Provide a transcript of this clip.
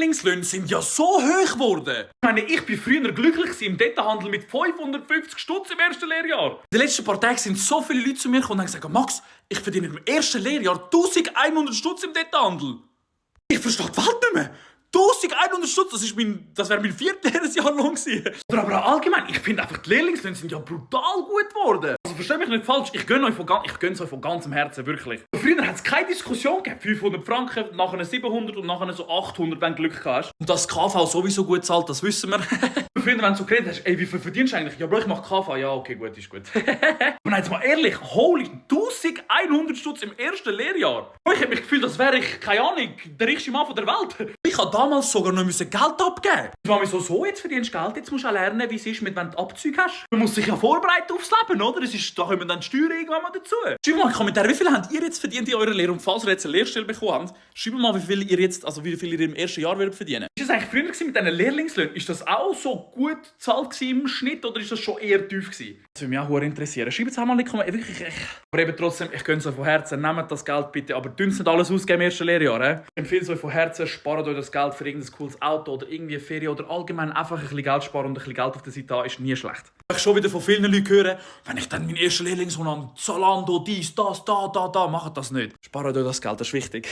Lehrlingslöhne sind ja so hoch geworden. Ich meine, ich war früher glücklich im Detailhandel mit 550 Stutz im ersten Lehrjahr. In den letzten paar Tagen sind so viele Leute zu mir gekommen und haben gesagt, Max, ich verdiene im ersten Lehrjahr 1100 Stutz im Detailhandel. Ich verstehe die Welt nicht mehr. 1100 Stutz, das wäre mein 4. Lehrjahr lang gewesen. Oder aber auch allgemein, ich finde einfach, die Lehrlingslöhne sind ja brutal gut geworden. Also versteht mich nicht falsch, ich gönne es euch von ganzem Herzen, wirklich. Früher hat es keine Diskussion gegeben. 500 Franken, nachher 700 und nachher so 800, wenn du Glück hast. Und dass KV sowieso gut zahlt, das wissen wir. Früher, wenn du so geredet hast, ey, wie viel verdienst du eigentlich? Ja, Bro, ich mach KV. Ja, okay, gut, ist gut. Aber jetzt mal ehrlich, holy, 1100 Stutz im ersten Lehrjahr. Ich habe mich gefühlt, als wäre ich, keine Ahnung, der reichste Mann der Welt. Ich habe damals sogar noch Geld abgeben. Ich war mir so, jetzt verdienst du Geld, jetzt musst du auch lernen, wie es ist, wenn du Abzüge hast. Man muss sich ja vorbereiten aufs Leben, oder? Da kommen dann die Steuern irgendwann mal dazu. Schreibt mal in die Kommentare, wie viel habt ihr jetzt verdient in eurer Lehre? Und falls ihr jetzt eine Lehrstelle bekommen habt, schreibt mal, wie viel ihr im ersten Jahr werdet verdienen. Ist das eigentlich früher mit diesen Lehrlingslöhnen? Ist das auch so gut bezahlt im Schnitt oder ist das schon eher tief gewesen? Das würde mich auch sehr interessieren. Schreibt es auch mal in die Kommentare. Wirklich, aber eben trotzdem, ich gönne es euch von Herzen. Nehmt das Geld bitte, aber dünnt nicht alles ausgeben im ersten Lehrjahr. Ich empfehle es euch von Herzen, spart euch das Geld für irgendein cooles Auto oder irgendwie eine Ferien oder allgemein einfach ein bisschen Geld sparen und ein bisschen Geld auf der Seite haben, ist nie schlecht. Ich schon wieder von vielen Leuten höre, wenn ich dann meinen ersten Lehrlingssohn an Zalando, dies, das, da, macht das nicht. Spart euch das Geld, das ist wichtig.